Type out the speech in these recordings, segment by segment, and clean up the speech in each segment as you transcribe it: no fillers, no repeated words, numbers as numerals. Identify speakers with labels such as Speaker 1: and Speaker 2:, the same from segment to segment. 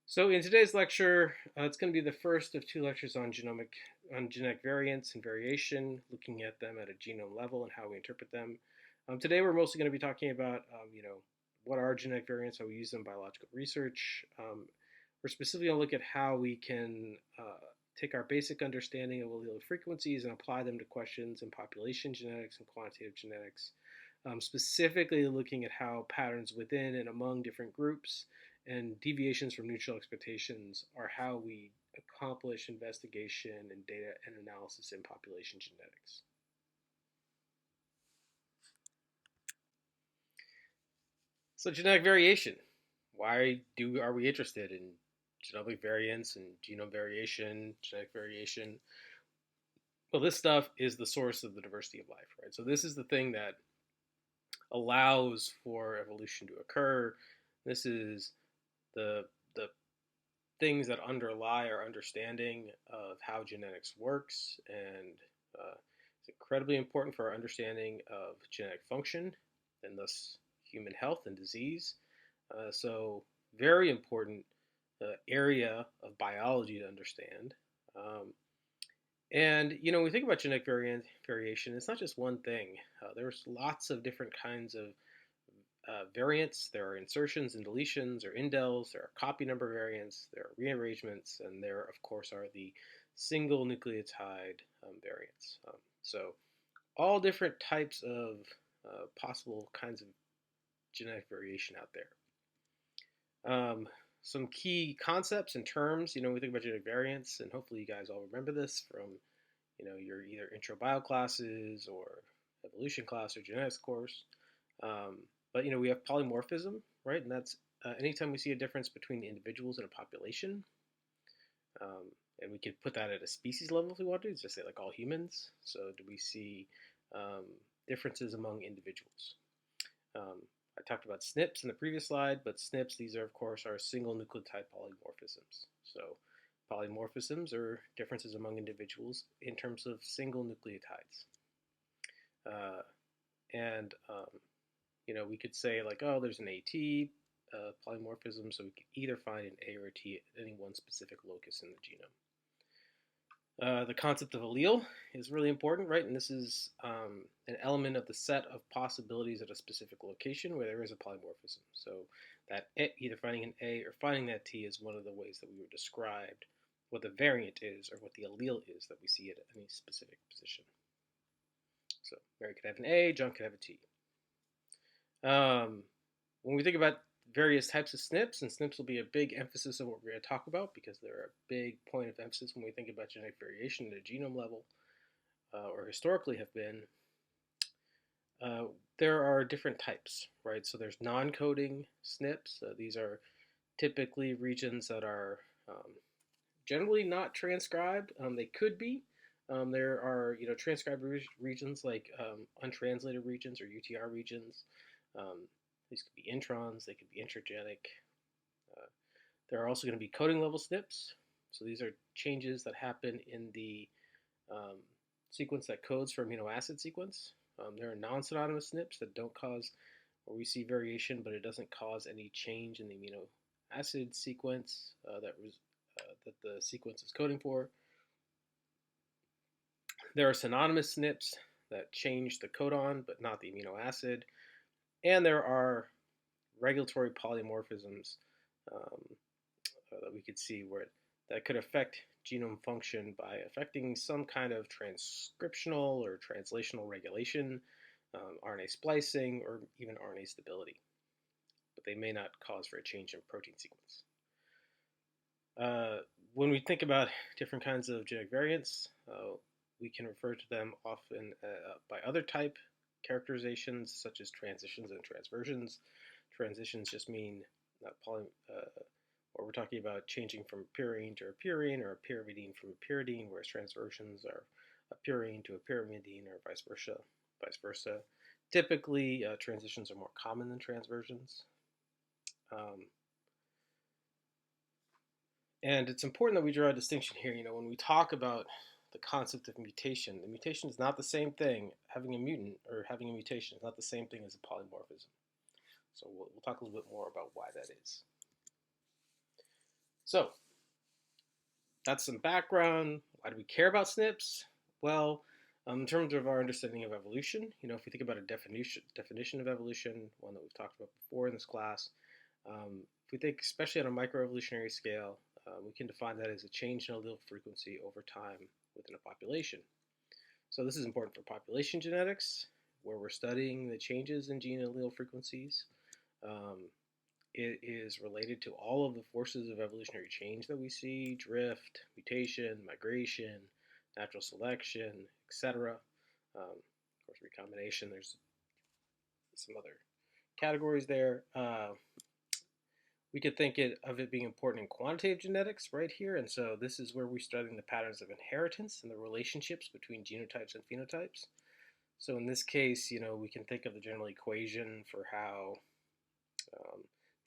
Speaker 1: So in today's lecture, it's going to be the first of two lectures on genetic variants and variation, looking at them at a genome level and how we interpret them. Today we're mostly going to be talking about, what are genetic variants, how we use them in biological research. We're specifically going to look at how we can take our basic understanding of allele frequencies and apply them to questions in population genetics and quantitative genetics, specifically looking at how patterns within and among different groups and deviations from neutral expectations are how we accomplish investigation and data and analysis in population genetics. So genetic variation. Are we interested in genomic variants and genome variation, genetic variation? Well, this stuff is the source of the diversity of life, right? So this is the thing that allows for evolution to occur. This is the things that underlie our understanding of how genetics works, and it's incredibly important for our understanding of genetic function and thus human health and disease. So very important area of biology to understand. And when we think about genetic variation, it's not just one thing. There's lots of different kinds of variants. There are insertions and deletions or indels. There are copy number variants. There are rearrangements, and there, of course, are the single nucleotide variants. So all different types of possible kinds of genetic variation out there. Some key concepts and terms, we think about genetic variants, and hopefully you guys all remember this from, your either intro bio classes or evolution class or genetics course. But we have polymorphism, right? And that's anytime we see a difference between the individuals in a population, and we could put that at a species level if we want to, just say like all humans. So do we see differences among individuals? I talked about SNPs in the previous slide, but SNPs, these are of course our single nucleotide polymorphisms. So polymorphisms are differences among individuals in terms of single nucleotides. And we could say like, oh, there's an AT polymorphism, so we could either find an A or a T at any one specific locus in the genome. The concept of allele is really important, right? And this is an element of the set of possibilities at a specific location where there is a polymorphism. So that either finding an A or finding that T is one of the ways that we were described what the variant is or what the allele is that we see at any specific position. So Mary could have an A, John could have a T. When we think about various types of SNPs, and SNPs will be a big emphasis of what we're going to talk about because they're a big point of emphasis when we think about genetic variation at a genome level, or historically have been. There are different types, right? So there's non-coding SNPs. These are typically regions that are generally not transcribed. They could be. There are transcribed regions like untranslated regions or UTR regions. These could be introns, they could be intragenic. There are also going to be coding level SNPs. So these are changes that happen in the sequence that codes for amino acid sequence. There are non-synonymous SNPs that don't cause, or we see variation, but it doesn't cause any change in the amino acid sequence that the sequence is coding for. There are synonymous SNPs that change the codon, but not the amino acid. And there are regulatory polymorphisms that we could see that could affect genome function by affecting some kind of transcriptional or translational regulation, RNA splicing, or even RNA stability. But they may not cause for a change in protein sequence. When we think about different kinds of genetic variants, we can refer to them often by other type characterizations, such as transitions and transversions. Transitions just mean or we're talking about changing from a purine to a purine, or a pyrimidine from a pyridine, whereas transversions are a purine to a pyrimidine, or vice versa. Typically, transitions are more common than transversions. And it's important that we draw a distinction here. When we talk about the concept of mutation, the mutation is not the same thing. Having a mutant or having a mutation is not the same thing as a polymorphism. So we'll talk a little bit more about why that is. So that's some background. Why do we care about SNPs? Well, in terms of our understanding of evolution, if we think about a definition of evolution, one that we've talked about before in this class, if we think especially on a microevolutionary scale, we can define that as a change in allele frequency over time within a population. So this is important for population genetics, where we're studying the changes in gene allele frequencies. It is related to all of the forces of evolutionary change that we see: drift, mutation, migration, natural selection, etc. Of course, recombination, there's some other categories there. We could think of it being important in quantitative genetics right here. And so this is where we're studying the patterns of inheritance and the relationships between genotypes and phenotypes. So in this case, we can think of the general equation for how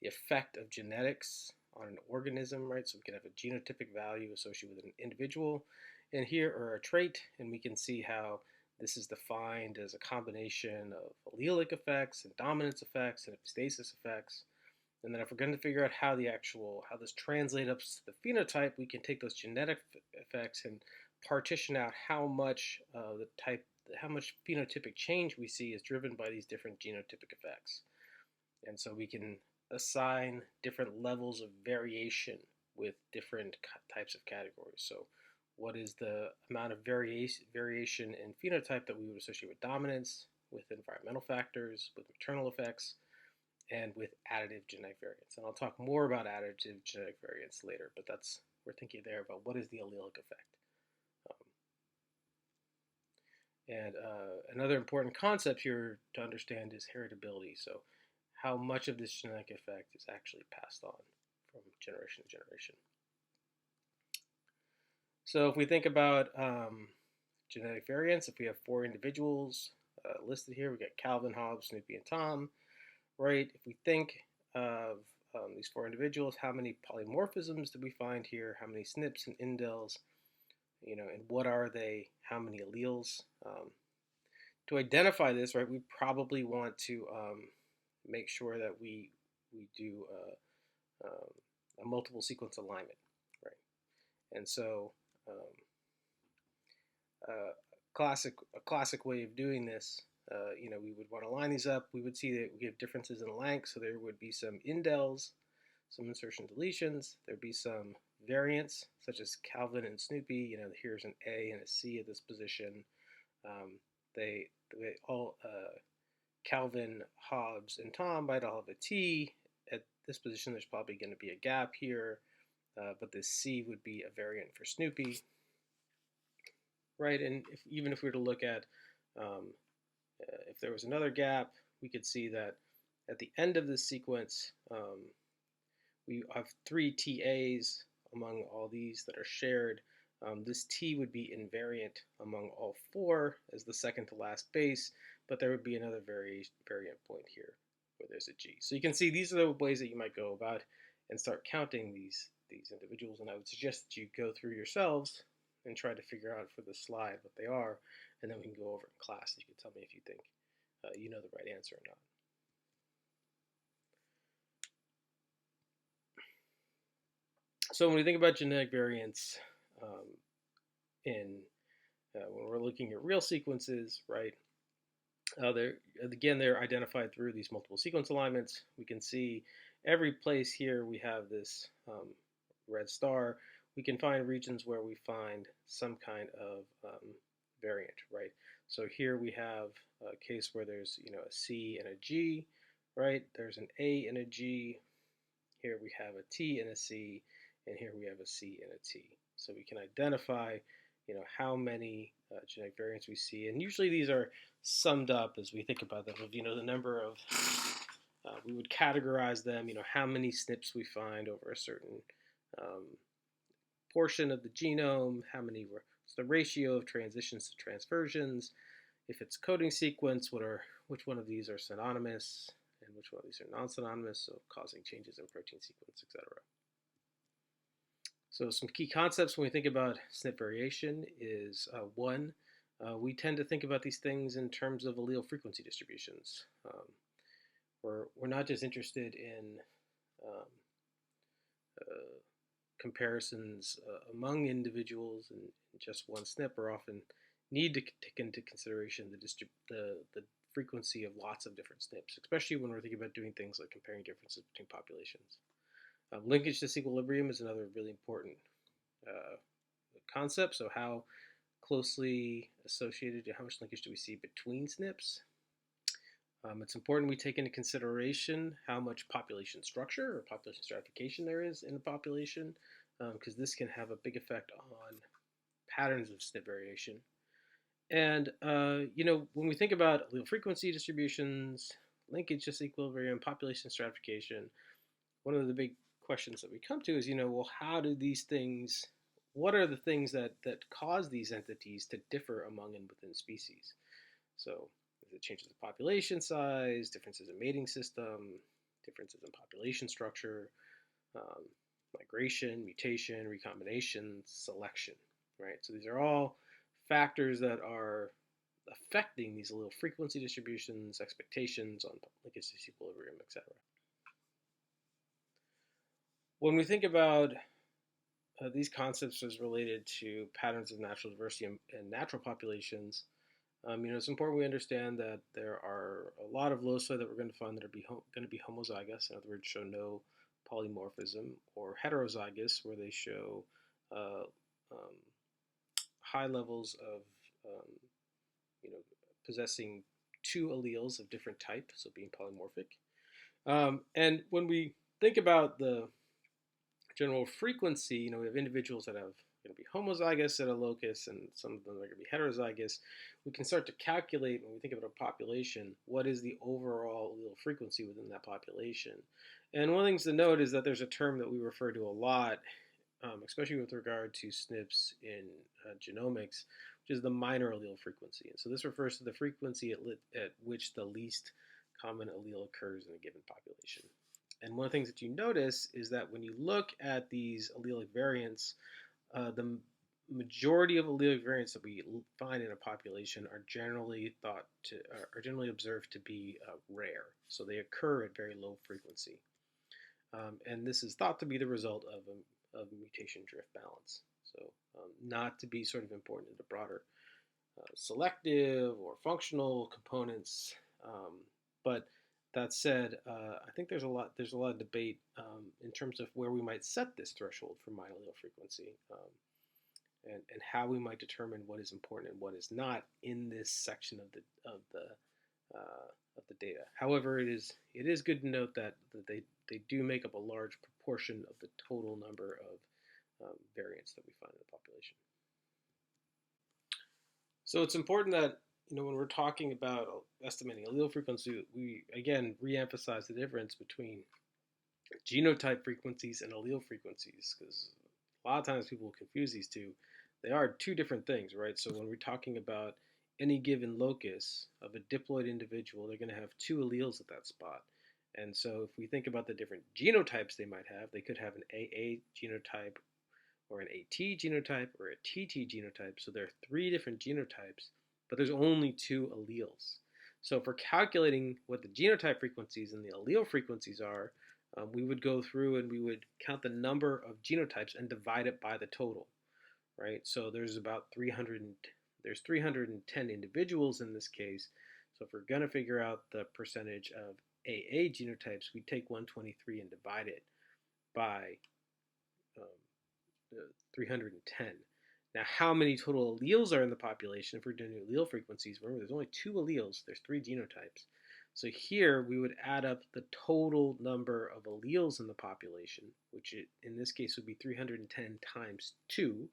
Speaker 1: the effect of genetics on an organism, right? So we can have a genotypic value associated with an individual and here, or a trait, and we can see how this is defined as a combination of allelic effects and dominance effects and epistasis effects. And then if we're going to figure out how this translates up to the phenotype, we can take those genetic effects and partition out how much phenotypic change we see is driven by these different genotypic effects. And so we can assign different levels of variation with different types of categories. So what is the amount of variation in phenotype that we would associate with dominance, with environmental factors, with maternal effects, and with additive genetic variance. And I'll talk more about additive genetic variance later, but we're thinking there about what is the allelic effect. Another important concept here to understand is heritability. So how much of this genetic effect is actually passed on from generation to generation. So if we think about genetic variance, if we have 4 individuals listed here, we got Calvin, Hobbes, Snoopy, and Tom, right? If we think of these 4 individuals, how many polymorphisms do we find here? How many SNPs and indels? And what are they? How many alleles? To identify this, right, we probably want to make sure that we do a multiple sequence alignment, right? And so a classic way of doing this, we would want to line these up. We would see that we have differences in length, so there would be some indels, some insertion deletions. There'd be some variants, such as Calvin and Snoopy. Here's an A and a C at this position. They all Calvin, Hobbes, and Tom might all have a T. At this position, there's probably going to be a gap here, but the C would be a variant for Snoopy, right? And even if we were to look at if there was another gap, we could see that at the end of this sequence, we have 3 TAs among all these that are shared. This T would be invariant among all 4 as the second to last base, but there would be another variant point here where there's a G. So you can see these are the ways that you might go about and start counting these individuals, and I would suggest that you go through yourselves and try to figure out for the slide what they are, and then we can go over in class. You can tell me if you think you know the right answer or not. So when we think about genetic variance when we're looking at real sequences, right, they're identified through these multiple sequence alignments. We can see every place here we have this red star. We can find regions where we find some kind of variant, right? So here we have a case where there's a C and a G, right? There's an A and a G. Here we have a T and a C, and here we have a C and a T. So we can identify, how many genetic variants we see, and usually these are summed up as we think about them. Of the number of, we would categorize them. How many SNPs we find over a certain portion of the genome. What's the ratio of transitions to transversions? If it's coding sequence, which one of these are synonymous? And which one of these are non-synonymous, so causing changes in protein sequence, etc. So some key concepts when we think about SNP variation is one, we tend to think about these things in terms of allele frequency distributions. We're not just interested in comparisons among individuals in just one SNP are often need to take into consideration the frequency of lots of different SNPs, especially when we're thinking about doing things like comparing differences between populations. Linkage disequilibrium is another really important uh, concept. So how closely associated, how much linkage do we see between SNPs? It's important we take into consideration how much population structure or population stratification there is in a population, because this can have a big effect on patterns of SNP variation. And when we think about allele frequency distributions, linkage disequilibrium, population stratification, one of the big questions that we come to is, well, how do these things, what are the things that cause these entities to differ among and within species? So it changes in population size, differences in mating system, differences in population structure, um, migration, mutation, recombination, selection, right? So these are all factors that are affecting these allele frequency distributions, expectations on linkage disequilibrium, etc. When we think about these concepts as related to patterns of natural diversity in natural populations, it's important we understand that there are a lot of loci that we're going to find that are going to be homozygous, in other words, show no polymorphism, or heterozygous, where they show uh, um, high levels of possessing two alleles of different type, so being polymorphic. And when we think about the general frequency, we have individuals that have going to be homozygous at a locus, and some of them are going to be heterozygous. We can start to calculate, when we think about a population, what is the overall allele frequency within that population. And one of the things to note is that there's a term that we refer to a lot, especially with regard to SNPs in genomics, which is the minor allele frequency. And so this refers to the frequency at which the least common allele occurs in a given population. And one of the things that you notice is that when you look at these allelic variants, the majority of allelic variants that we find in a population are generally observed to be rare. So they occur at very low frequency. And this is thought to be the result of a mutation drift balance. So not to be sort of important in the broader selective or functional components. But that said, I think there's a lot of debate in terms of where we might set this threshold for minor allele frequency, and how we might determine what is important and what is not in this section of the data. However, it is good to note that they do make up a large proportion of the total number of variants that we find in the population. So it's important that when we're talking about estimating allele frequency, we again re-emphasize the difference between genotype frequencies and allele frequencies, because a lot of times people confuse these two. They are two different things, right? So when we're talking about any given locus of a diploid individual, they're going to have two alleles at that spot. And so if we think about the different genotypes they might have, they could have an AA genotype or an AT genotype or a TT genotype. So there are three different genotypes, but there's only two alleles. So if we're calculating what the genotype frequencies and the allele frequencies are, we would go through and we would count the number of genotypes and divide it by the total, right? So there's about 310 individuals in this case. So if we're going to figure out the percentage of AA genotypes, we take 123 and divide it by 310. Now, how many total alleles are in the population if we're doing allele frequencies? Remember, there's only two alleles. There's three genotypes. So here we would add up the total number of alleles in the population, which in this case would be 310 times 2.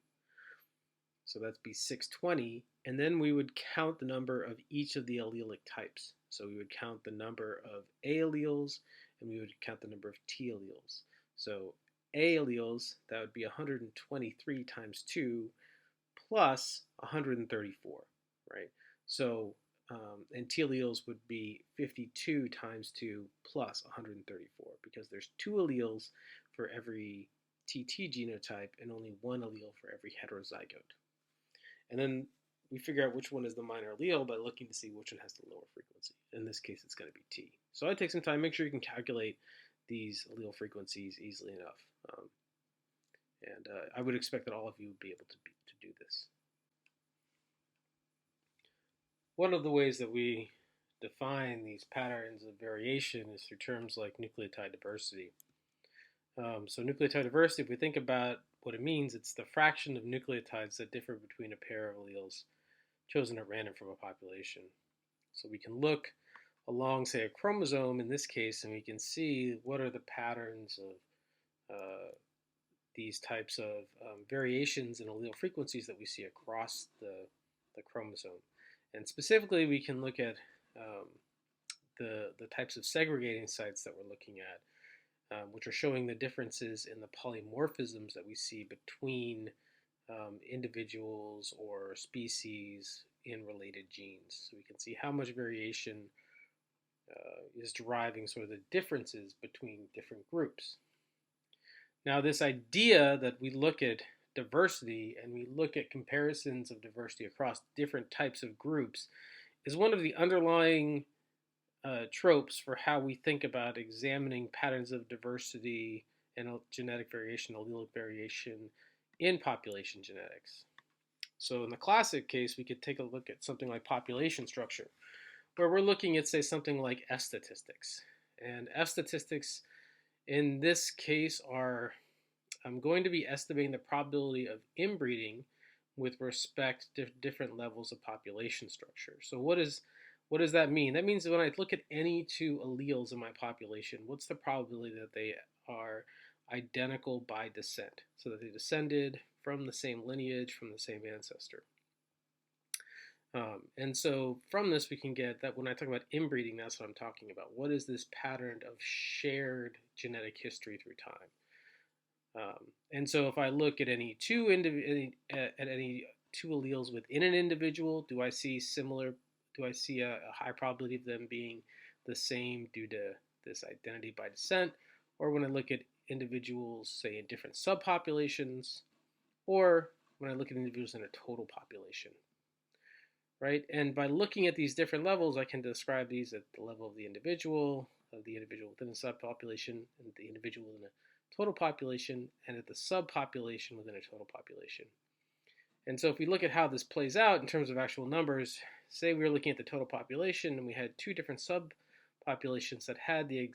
Speaker 1: So that'd be 620. And then we would count the number of each of the allelic types. So we would count the number of A alleles, and we would count the number of T alleles. So A alleles, that would be 123 times 2 plus 134, right? So, and T alleles would be 52 times 2 plus 134, because there's two alleles for every TT genotype and only one allele for every heterozygote. And then we figure out which one is the minor allele by looking to see which one has the lower frequency. In this case, it's going to be T. So I'd take some time, make sure you can calculate these allele frequencies easily enough. I would expect that all of you would be able to do this. One of the ways that we define these patterns of variation is through terms like nucleotide diversity. So nucleotide diversity, if we think about what it means, it's the fraction of nucleotides that differ between a pair of alleles chosen at random from a population. So we can look along, say, a chromosome in this case, and we can see what are the patterns of these types of variations in allele frequencies that we see across the chromosome. And specifically, we can look at the types of segregating sites that we're looking at, which are showing the differences in the polymorphisms that we see between individuals or species in related genes. So we can see how much variation is deriving sort of the differences between different groups. Now, this idea that we look at diversity and we look at comparisons of diversity across different types of groups is one of the underlying tropes for how we think about examining patterns of diversity and genetic variation, allelic variation in population genetics. So in the classic case, we could take a look at something like population structure, where we're looking at, say, something like F statistics. And F statistics in this case are going to be estimating the probability of inbreeding with respect to different levels of population structure. So what does that mean? That means that when I look at any two alleles in my population, what's the probability that they are identical by descent, so that they descended from the same lineage, from the same ancestor. And so from this we can get that when I talk about inbreeding, that's what I'm talking about. What is this pattern of shared genetic history through time? And so if I look at any two alleles within an individual, do I see a high probability of them being the same due to this identity by descent? Or when I look at individuals, say, in different subpopulations, or when I look at individuals in a total population, right? And by looking at these different levels, I can describe these at the level of the individual within a subpopulation, and the individual within a total population, and at the subpopulation within a total population. And so if we look at how this plays out in terms of actual numbers, say we were looking at the total population and we had two different subpopulations that had the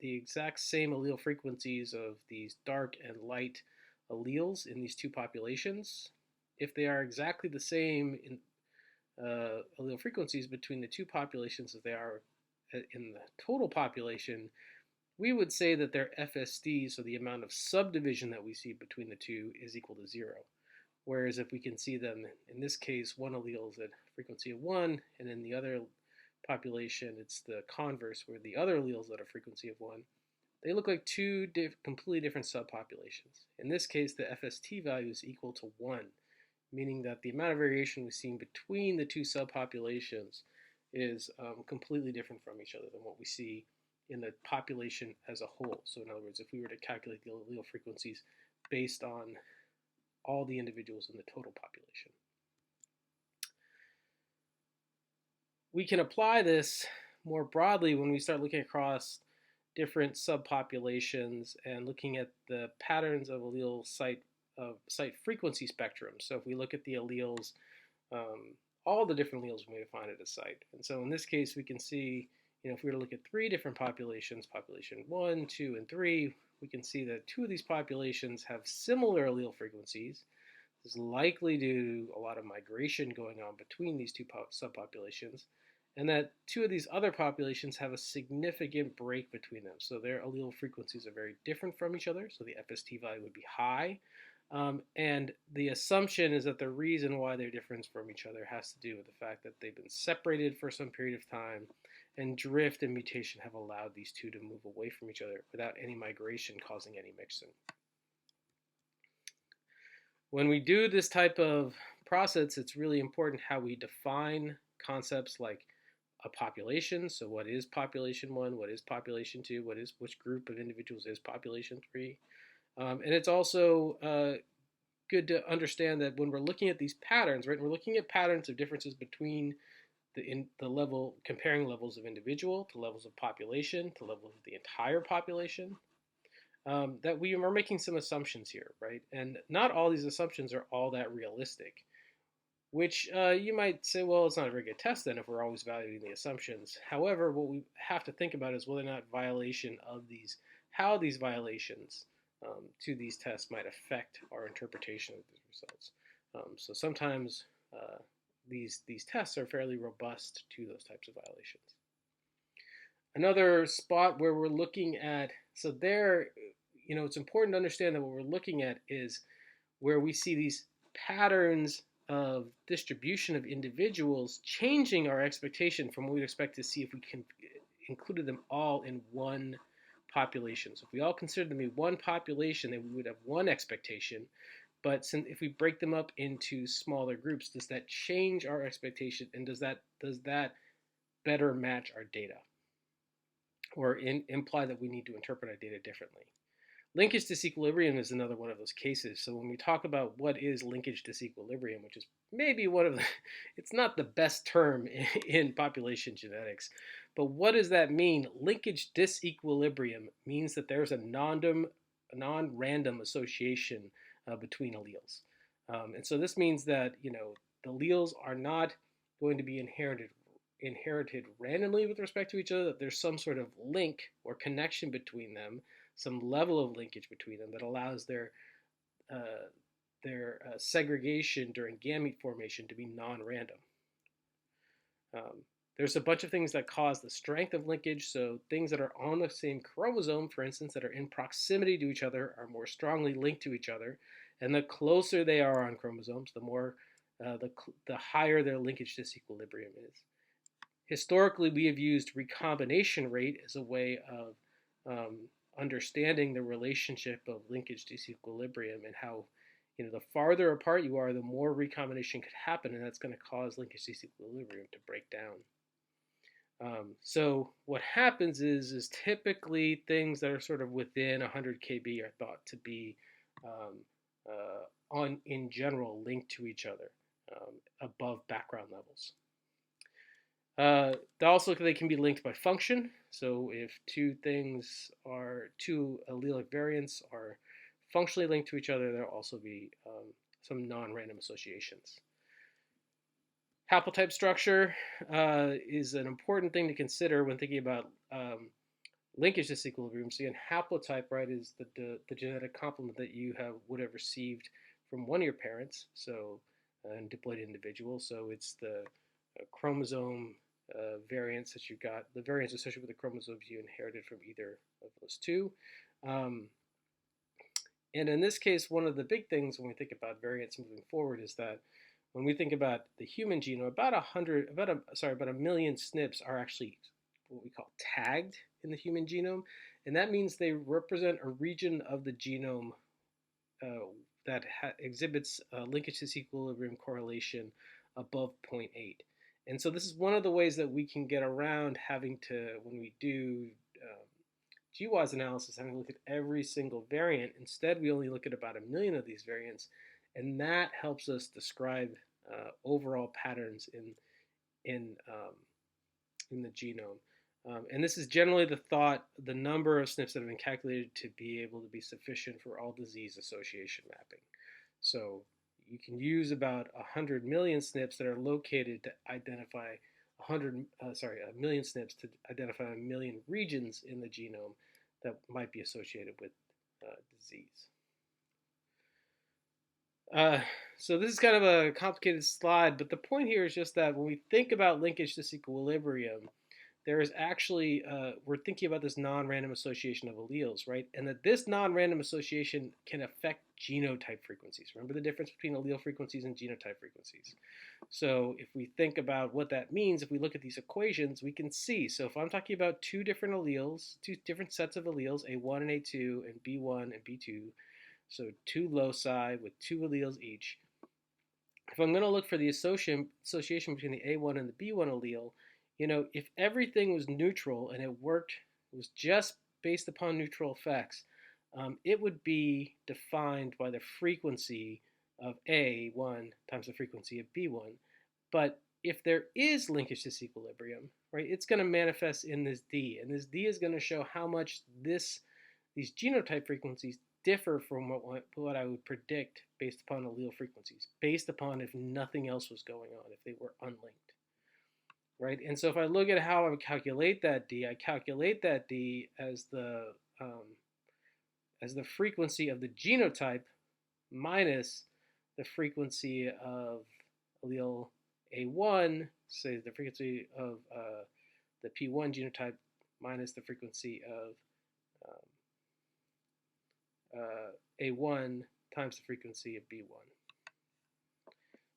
Speaker 1: exact same allele frequencies of these dark and light alleles in these two populations. If they are exactly the same in allele frequencies between the two populations as they are in the total population, we would say that their FSD, so the amount of subdivision that we see between the two, is equal to 0. Whereas if we can see them, in this case, one allele is at a frequency of 1, and in the other population, it's the converse, where the other allele is at a frequency of 1. They look like two completely different subpopulations. In this case, the FST value is equal to 1, meaning that the amount of variation we've seen between the two subpopulations is completely different from each other than what we see in the population as a whole. So in other words, if we were to calculate the allele frequencies based on all the individuals in the total population. We can apply this more broadly when we start looking across different subpopulations and looking at the patterns of allele site frequency spectrum. So if we look at the alleles, all the different alleles we may find at a site. And so in this case, we can see, if we were to look at 3 different populations, population 1, 2, and 3, we can see that 2 of these populations have similar allele frequencies. This is likely due to a lot of migration going on between these two subpopulations, and that 2 of these other populations have a significant break between them. So their allele frequencies are very different from each other, so the FST value would be high. And the assumption is that the reason why they're different from each other has to do with the fact that they've been separated for some period of time, and drift and mutation have allowed these two to move away from each other without any migration causing any mixing. When we do this type of process, it's really important how we define concepts like a population. So what is population 1? What is population 2? Which group of individuals is population 3? And it's also good to understand that when we're looking at these patterns, right, we're looking at patterns of differences between comparing levels of individual to levels of population to levels of the entire population. that we are making some assumptions here, right? And not all these assumptions are all that realistic, which you might say, well, it's not a very good test then if we're always valuing the assumptions. However, what we have to think about is whether or not violation of these, how these violations to these tests might affect our interpretation of these results. So sometimes these tests are fairly robust to those types of violations. Another spot where we're looking at, so there, it's important to understand that what we're looking at is where we see these patterns of distribution of individuals changing our expectation from what we'd expect to see if we can included them all in one population. So if we all considered them to be one population, then we would have one expectation. But since if we break them up into smaller groups, does that change our expectation, and does that better match our data, or imply that we need to interpret our data differently? Linkage disequilibrium is another one of those cases. So when we talk about what is linkage disequilibrium, which is maybe one of the, it's not the best term in population genetics, but what does that mean? Linkage disequilibrium means that there's a non-random association between alleles. And so this means that, the alleles are not going to be inherited randomly with respect to each other, that there's some sort of link or connection between them, some level of linkage between them that allows their segregation during gamete formation to be non-random. There's a bunch of things that cause the strength of linkage. So things that are on the same chromosome, for instance, that are in proximity to each other are more strongly linked to each other. And the closer they are on chromosomes, the more the higher their linkage disequilibrium is. Historically, we have used recombination rate as a way of understanding the relationship of linkage disequilibrium and how, the farther apart you are, the more recombination could happen, and that's going to cause linkage disequilibrium to break down. So what happens is typically things that are sort of within 100 kb are thought to be in general linked to each other above background levels. Also, they can be linked by function. So if two allelic variants are functionally linked to each other, there'll also be some non-random associations. Haplotype structure is an important thing to consider when thinking about linkage disequilibrium. So again, haplotype, right, is the genetic complement that you would have received from one of your parents. So in diploid individual, so it's the chromosome variants that you got, the variants associated with the chromosomes you inherited from either of those two. And in this case, one of the big things when we think about variants moving forward is that when we think about the human genome, about a million SNPs are actually what we call tagged in the human genome, and that means they represent a region of the genome that exhibits linkage disequilibrium correlation above 0.8. And so this is one of the ways that we can get around having to, when we do GWAS analysis, having to look at every single variant. Instead, we only look at about 1 million of these variants, and that helps us describe overall patterns in the genome. And this is generally the thought, the number of SNPs that have been calculated to be able to be sufficient for all disease association mapping. So you can use about 100 million SNPs that are located to identify 1 million SNPs to identify 1 million regions in the genome that might be associated with disease. So this is kind of a complicated slide, but the point here is just that when we think about linkage disequilibrium, there is actually, we're thinking about this non-random association of alleles, right? And that this non-random association can affect genotype frequencies. Remember the difference between allele frequencies and genotype frequencies. So if we think about what that means, if we look at these equations, we can see. So if I'm talking about two different alleles, two different sets of alleles, A1 and A2, and B1 and B2, so two loci with two alleles each. If I'm going to look for the association between the A1 and the B1 allele, if everything was neutral and it was just based upon neutral effects, it would be defined by the frequency of A1 times the frequency of B1. But if there is linkage disequilibrium, right, it's going to manifest in this D, and this D is going to show how much these these genotype frequencies differ from what I would predict based upon allele frequencies, based upon if nothing else was going on, if they were unlinked, right? And so if I look at how I would calculate that D, I calculate that D as the frequency of the genotype minus the frequency of allele A1, say the frequency of the P1 genotype minus the frequency of A1 times the frequency of B1.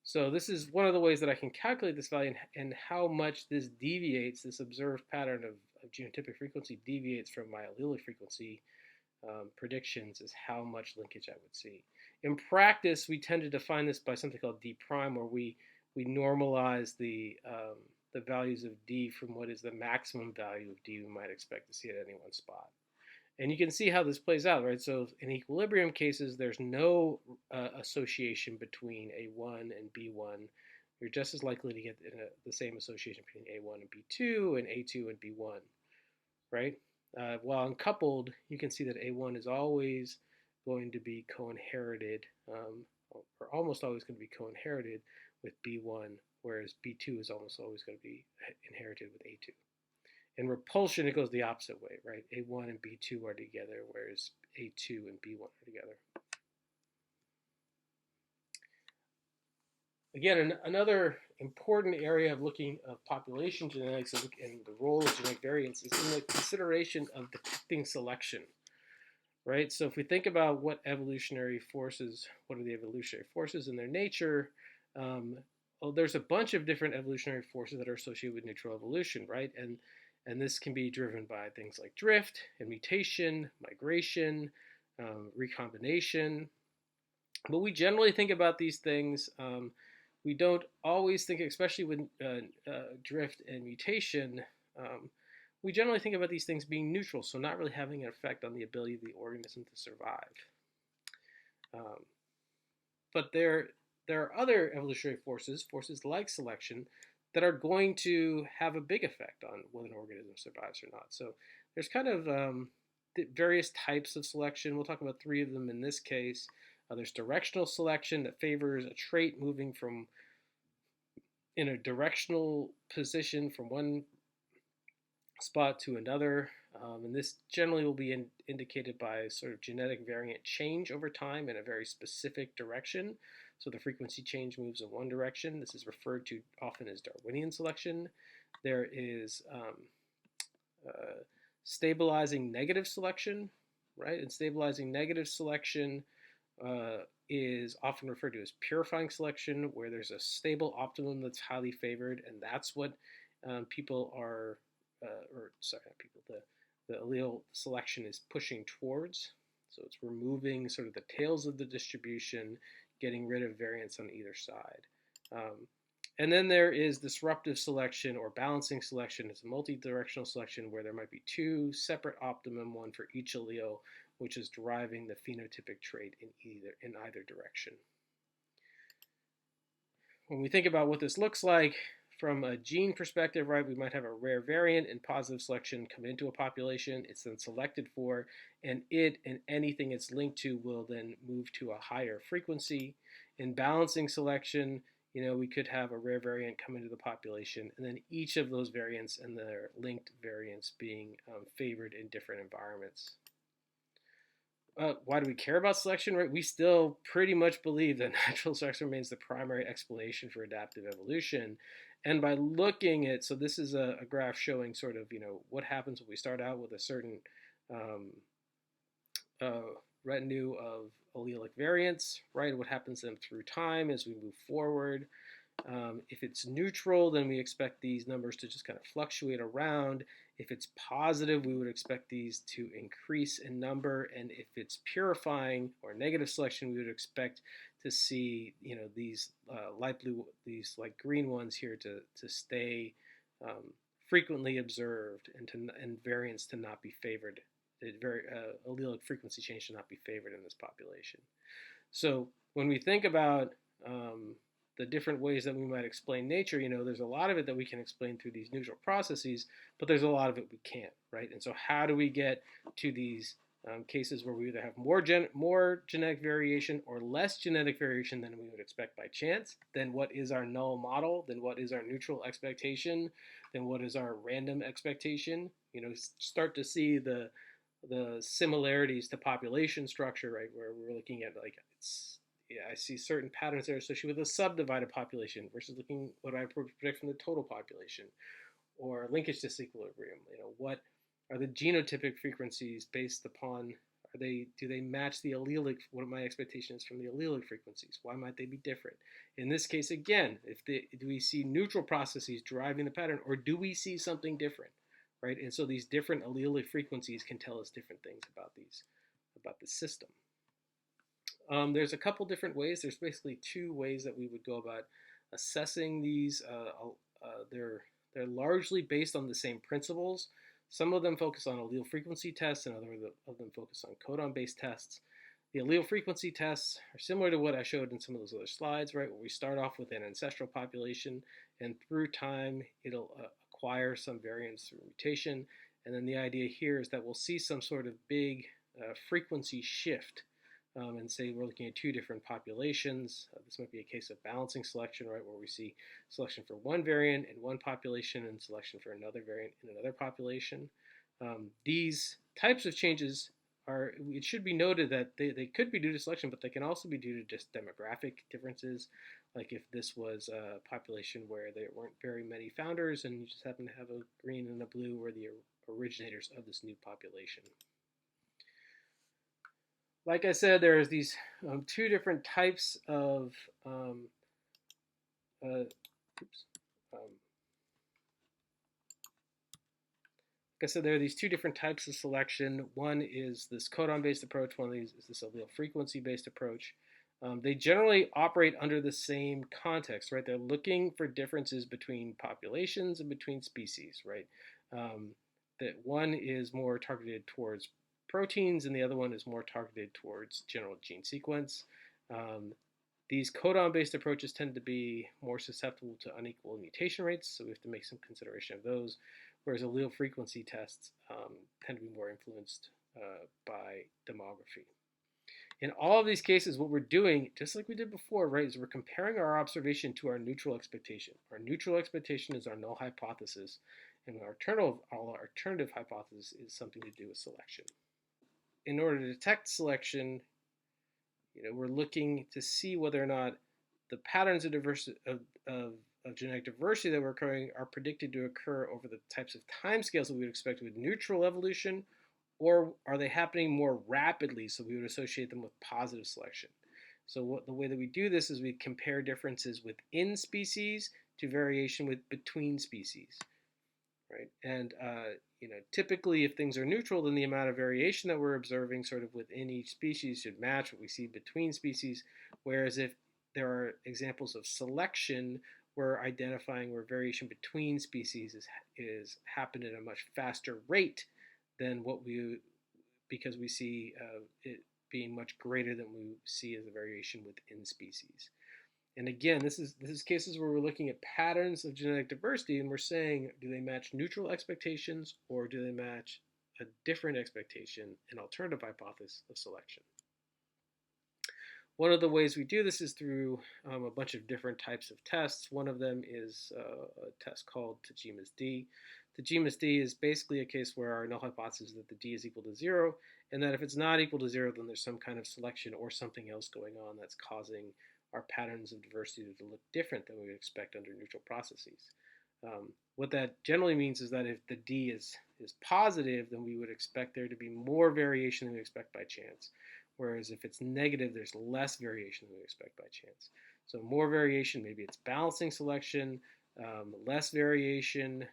Speaker 1: So this is one of the ways that I can calculate this value, and how much this deviates, this observed pattern of genotypic frequency deviates from my allelic frequency predictions, is how much linkage I would see. In practice, we tend to define this by something called D prime, where we normalize the values of D from what is the maximum value of D we might expect to see at any one spot. And you can see how this plays out, right? So in equilibrium cases, there's no association between A1 and B1. You're just as likely to get the same association between A1 and B2 and A2 and B1, right? While uncoupled, you can see that A1 is always going to be co-inherited, or almost always going to be co-inherited with B1, whereas B2 is almost always going to be inherited with A2. In repulsion, it goes the opposite way, right? A1 and B2 are together, whereas A2 and B1 are together. Again, another important area of looking at population genetics and the role of genetic variance is in the consideration of depicting selection, right? So if we think about what are the evolutionary forces in their nature, there's a bunch of different evolutionary forces that are associated with neutral evolution, right? And this can be driven by things like drift and mutation, migration, recombination. But we generally think about these things, we don't always think, especially with drift and mutation, we generally think about these things being neutral, so not really having an effect on the ability of the organism to survive. But there are other evolutionary forces like selection, that are going to have a big effect on whether an organism survives or not. So there's kind of various types of selection. We'll talk about 3 of them in this case. There's directional selection that favors a trait moving from in a directional position from one spot to another. And this generally will be indicated by sort of genetic variant change over time in a very specific direction. So the frequency change moves in one direction. This is referred to often as Darwinian selection. There is stabilizing negative selection, right? And stabilizing negative selection is often referred to as purifying selection, where there's a stable optimum that's highly favored, and that's what people are, the allele selection is pushing towards. So it's removing sort of the tails of the distribution, getting rid of variance on either side. And then there is disruptive selection or balancing selection. It's a multi-directional selection where there might be 2 separate optimum, one for each allele, which is deriving the phenotypic trait in either direction. When we think about what this looks like from a gene perspective, right, we might have a rare variant in positive selection come into a population. It's then selected for, and it and anything it's linked to will then move to a higher frequency. In balancing selection, we could have a rare variant come into the population, and then each of those variants and their linked variants being favored in different environments. Why do we care about selection? Right? We still pretty much believe that natural selection remains the primary explanation for adaptive evolution. And by looking at, so this is a graph showing sort of, what happens when we start out with a certain retinue of allelic variants, right? What happens to them through time as we move forward. If it's neutral, then we expect these numbers to just kind of fluctuate around. If it's positive, we would expect these to increase in number. And if it's purifying or negative selection, we would expect to see, these light blue, these like green ones here to stay frequently observed, and variance to not be favored. Allelic frequency change to not be favored in this population. So when we think about the different ways that we might explain nature, there's a lot of it that we can explain through these neutral processes, but there's a lot of it we can't, right? And so how do we get to these cases where we either have more genetic variation or less genetic variation than we would expect by chance, then what is our null model, then what is our neutral expectation, then what is our random expectation. Start to see the similarities to population structure, right, where we're looking at I see certain patterns that are associated with a subdivided population versus looking what I predict from the total population, or linkage disequilibrium. What are the genotypic frequencies based upon? Do they match the allelic? What are my expectations from the allelic frequencies? Why might they be different? In this case, again, do we see neutral processes driving the pattern, or do we see something different, right? And so these different allelic frequencies can tell us different things about the system. There's a couple different ways. There's basically two ways that we would go about assessing these. They're largely based on the same principles. Some of them focus on allele frequency tests, and other of them focus on codon-based tests. The allele frequency tests are similar to what I showed in some of those other slides, right? Where we start off with an ancestral population, and through time, it'll acquire some variance through mutation. And then the idea here is that we'll see some sort of big frequency shift. And say we're looking at two different populations. This might be a case of balancing selection, right, where we see selection for one variant in one population and selection for another variant in another population. These types of changes it should be noted that they could be due to selection, but they can also be due to just demographic differences, like if this was a population where there weren't very many founders and you just happen to have a green and a blue were the originators of this new population. Like I said, there's these two different types of like I said, there are these two different types of selection. One is this codon-based approach. One of these is this allele frequency-based approach. They generally operate under the same context, right? They're looking for differences between populations and between species, right? That one is more targeted towards proteins, and the other one is more targeted towards general gene sequence. These codon-based approaches tend to be more susceptible to unequal mutation rates, so we have to make some consideration of those, whereas allele frequency tests tend to be more influenced by demography. In all of these cases, what we're doing, just like we did before, right, is we're comparing our observation to our neutral expectation. Our neutral expectation is our null hypothesis, and our alternative hypothesis is something to do with selection. In order to detect selection, we're looking to see whether or not the patterns of genetic diversity that were occurring are predicted to occur over the types of timescales that we would expect with neutral evolution, or are they happening more rapidly, so we would associate them with positive selection. So the way that we do this is we compare differences within species to variation between species, right? And typically if things are neutral, then the amount of variation that we're observing sort of within each species should match what we see between species, whereas if there are examples of selection, we're identifying where variation between species is happening at a much faster rate than because we see it being much greater than we see as a variation within species. And again, this is cases where we're looking at patterns of genetic diversity, and we're saying, do they match neutral expectations, or do they match a different expectation, an alternative hypothesis of selection? One of the ways we do this is through a bunch of different types of tests. One of them is a test called Tajima's D. Tajima's D is basically a case where our null hypothesis is that the D is equal to 0, and that if it's not equal to 0, then there's some kind of selection or something else going on that's causing our patterns of diversity to look different than we would expect under neutral processes. What that generally means is that if the D is positive, then we would expect there to be more variation than we expect by chance. Whereas if it's negative, there's less variation than we expect by chance. So more variation, maybe it's balancing selection, less variation,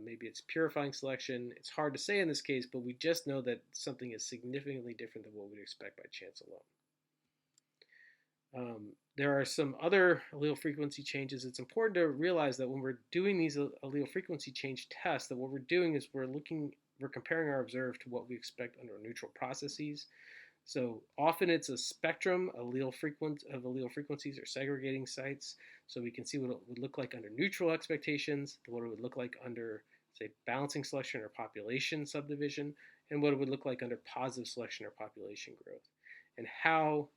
Speaker 1: maybe it's purifying selection. It's hard to say in this case, but we just know that something is significantly different than what we'd expect by chance alone. There are some other allele frequency changes. It's important to realize that when we're doing these allele frequency change tests, that what we're doing is we're comparing our observed to what we expect under neutral processes. So often it's a spectrum of allele frequencies or segregating sites. So we can see what it would look like under neutral expectations, what it would look like under, say, balancing selection or population subdivision, and what it would look like under positive selection or population growth. And how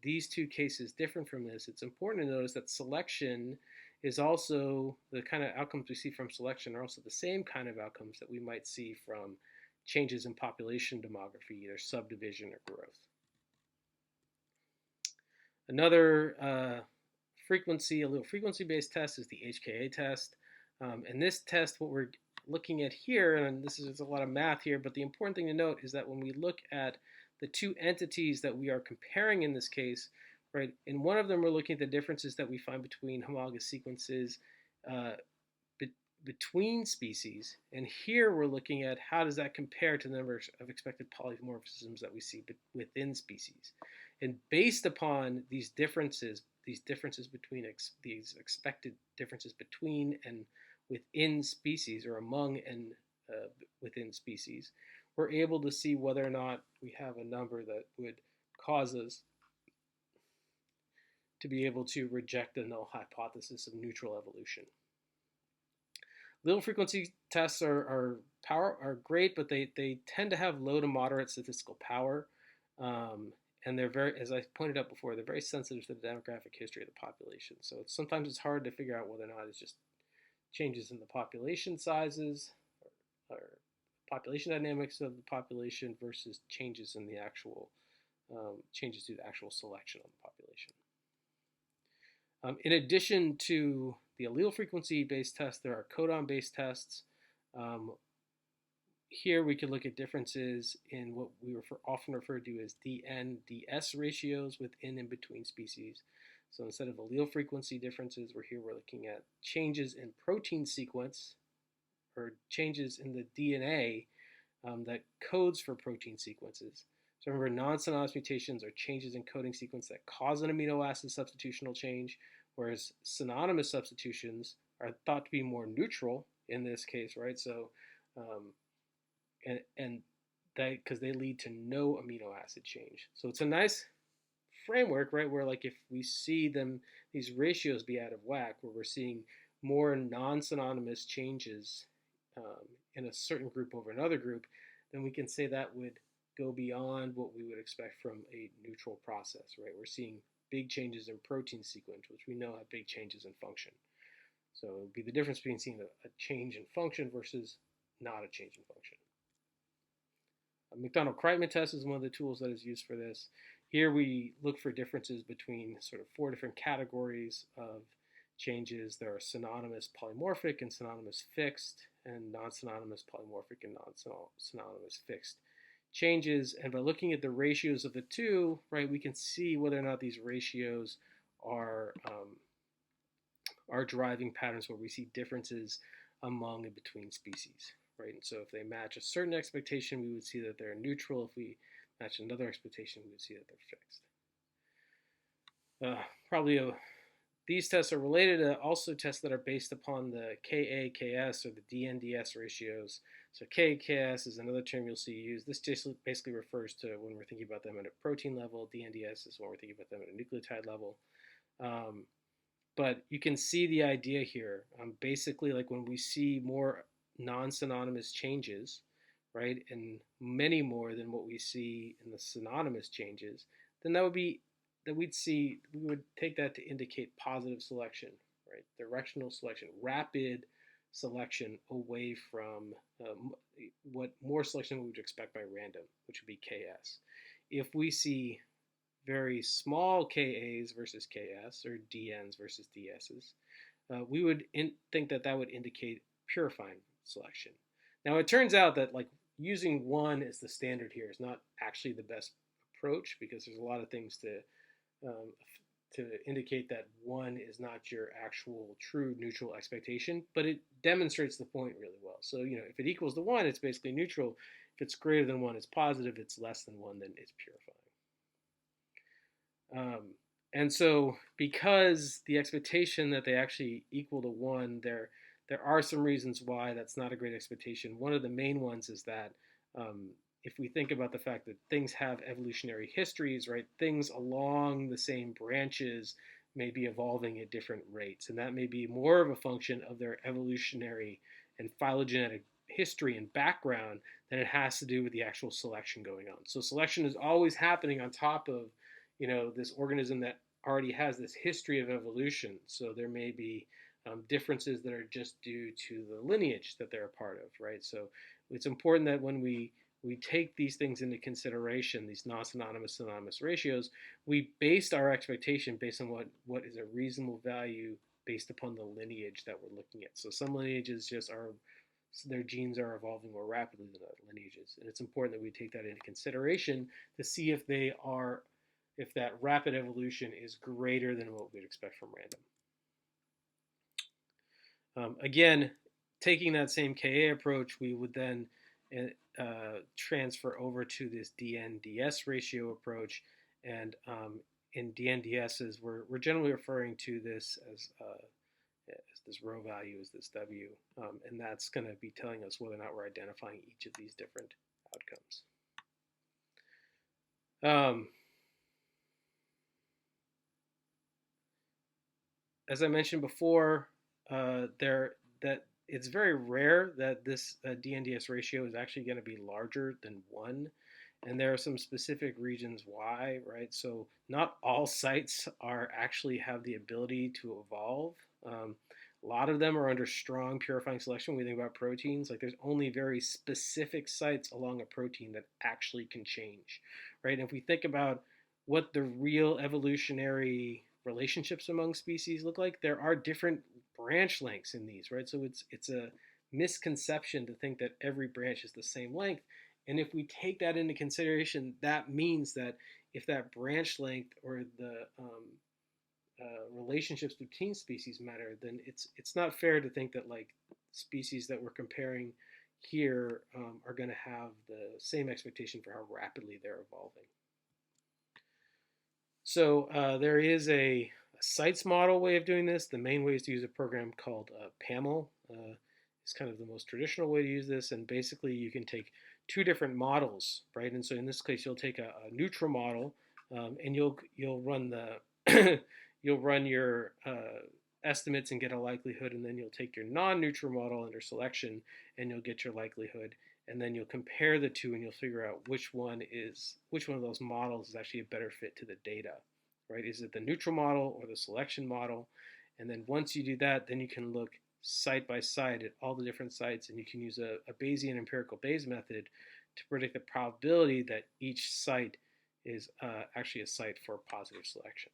Speaker 1: these two cases differ from this, it's important to notice that selection is also the kind of outcomes we see from selection are also the same kind of outcomes that we might see from changes in population demography, either subdivision or growth. Another allele frequency-based test is the HKA test. And this test, what we're looking at here, and this is a lot of math here, but the important thing to note is that when we look at the two entities that we are comparing in this case, right, in one of them we're looking at the differences that we find between homologous sequences between species, and here we're looking at how does that compare to the number of expected polymorphisms that we see within species. And based upon these differences between these expected differences between and within species, or among and within species, we're able to see whether or not we have a number that would cause us to be able to reject the null hypothesis of neutral evolution. Little frequency tests are great, but they tend to have low to moderate statistical power. And they're very, as I pointed out before, they're very sensitive to the demographic history of the population. So sometimes it's hard to figure out whether or not it's just changes in the population sizes or population dynamics of the population versus changes in the actual changes due to actual selection on the population. In addition to the allele frequency-based tests, there are codon-based tests. Here we can look at differences in what we often refer to as DN-DS ratios within and between species. So instead of allele frequency differences, we're looking at changes in protein sequence or changes in the DNA that codes for protein sequences. So remember, non-synonymous mutations are changes in coding sequence that cause an amino acid substitutional change, whereas synonymous substitutions are thought to be more neutral in this case, right? So, because they lead to no amino acid change. So it's a nice framework, right, where like if we see these ratios be out of whack, where we're seeing more non-synonymous changes in a certain group over another group, then we can say that would go beyond what we would expect from a neutral process, right? We're seeing big changes in protein sequence, which we know have big changes in function. So it would be the difference between seeing a change in function versus not a change in function. A McDonald-Kreitman test is one of the tools that is used for this. Here we look for differences between sort of 4 different categories of changes. There are synonymous polymorphic and synonymous fixed, and non-synonymous polymorphic and non-synonymous fixed changes. And by looking at the ratios of the two, right, we can see whether or not these ratios are driving patterns where we see differences among and between species, right? And so if they match a certain expectation, we would see that they're neutral. If we match another expectation, we would see that they're fixed. These tests are related to also tests that are based upon the Ka-Ks or the DN-DS ratios. So Ka-Ks is another term you'll see used. This just basically refers to when we're thinking about them at a protein level. DN-DS is when we're thinking about them at a nucleotide level. But you can see the idea here. Basically, like when we see more non-synonymous changes, right, and many more than what we see in the synonymous changes, then we would take that to indicate positive selection, right? Directional selection, rapid selection away from what more selection we would expect by random, which would be Ks. If we see very small Kas versus Ks, or DNs versus DSs, we would think that would indicate purifying selection. Now it turns out that like using 1 as the standard here is not actually the best approach, because there's a lot of things to indicate that 1 is not your actual true neutral expectation, but it demonstrates the point really well. So, if it equals to 1, it's basically neutral. If it's greater than 1, it's positive. If it's less than 1, then it's purifying. And so because the expectation that they actually equal to 1, there are some reasons why that's not a great expectation. One of the main ones is that if we think about the fact that things have evolutionary histories, right, things along the same branches may be evolving at different rates, and that may be more of a function of their evolutionary and phylogenetic history and background than it has to do with the actual selection going on. So selection is always happening on top of, this organism that already has this history of evolution. So there may be differences that are just due to the lineage that they're a part of, right? So it's important that when we take these things into consideration, these non-synonymous synonymous ratios, we based our expectation based on what is a reasonable value based upon the lineage that we're looking at. So some lineages just are, their genes are evolving more rapidly than other lineages, and it's important that we take that into consideration to see if that rapid evolution is greater than what we'd expect from random. Again, taking that same Ka approach, we would then transfer over to this DN-DS ratio approach, and in DN-DSs, we're generally referring to this as this rho value is this W, and that's going to be telling us whether or not we're identifying each of these different outcomes. As I mentioned before, that it's very rare that this DN-DS ratio is actually going to be larger than 1. And there are some specific reasons why, right? So not all sites actually have the ability to evolve. A lot of them are under strong purifying selection. When we think about proteins, like there's only very specific sites along a protein that actually can change, right? And if we think about what the real evolutionary relationships among species look like, there are different branch lengths in these, right? So it's a misconception to think that every branch is the same length. And if we take that into consideration, that means that if that branch length or the relationships between species matter, then it's not fair to think that like species that we're comparing here are going to have the same expectation for how rapidly they're evolving. So there is a sites model way of doing this. The main way is to use a program called PAML. It's kind of the most traditional way to use this, and basically you can take 2 different models, right? And so in this case, you'll take a neutral model, and you'll run the you'll run your estimates and get a likelihood, and then you'll take your non-neutral model under selection, and you'll get your likelihood, and then you'll compare the 2, and you'll figure out which one of those models is actually a better fit to the data, right? Is it the neutral model or the selection model? And then once you do that, then you can look site by site at all the different sites, and you can use a Bayesian empirical Bayes method to predict the probability that each site is actually a site for positive selection.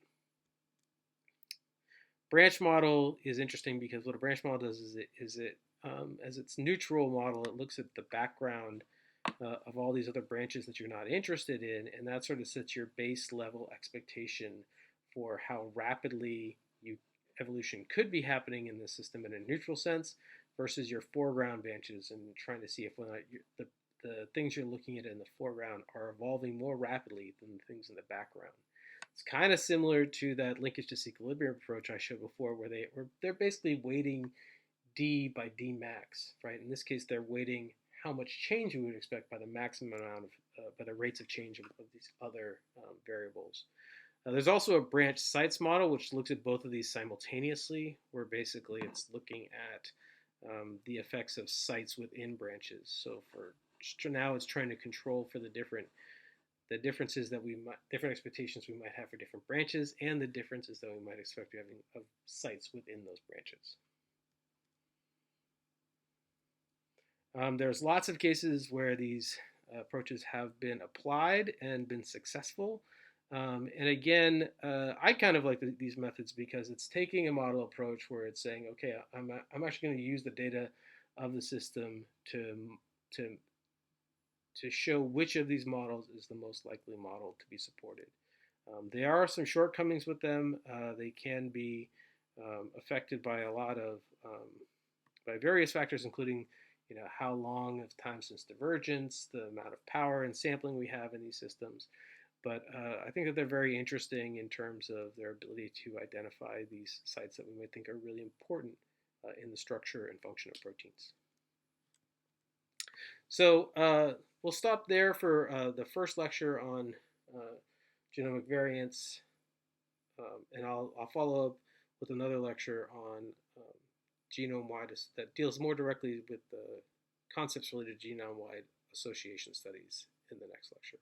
Speaker 1: Branch model is interesting because what a branch model does is it as its neutral model, it looks at the background of all these other branches that you're not interested in, and that sort of sets your base level expectation for how rapidly evolution could be happening in the system in a neutral sense versus your foreground branches, and trying to see if the things you're looking at in the foreground are evolving more rapidly than the things in the background. It's kind of similar to that linkage disequilibrium approach I showed before, where they're basically weighting D by D max, right? In this case, they're weighting how much change we would expect by the maximum amount of by the rates of change of these other variables. There's also a branch sites model, which looks at both of these simultaneously, where basically it's looking at the effects of sites within branches. So for now, it's trying to control for the differences that different expectations we might have for different branches, and the differences that we might expect having of sites within those branches. There's lots of cases where these approaches have been applied and been successful. And again, I kind of like these methods because it's taking a model approach where it's saying, okay, I'm actually going to use the data of the system to show which of these models is the most likely model to be supported. There are some shortcomings with them. They can be affected by a lot of by various factors, including how long of time since divergence, the amount of power and sampling we have in these systems. But I think that they're very interesting in terms of their ability to identify these sites that we might think are really important in the structure and function of proteins. So we'll stop there for the first lecture on genomic variants, and I'll follow up with another lecture on genome-wide that deals more directly with the concepts related to genome-wide association studies in the next lecture.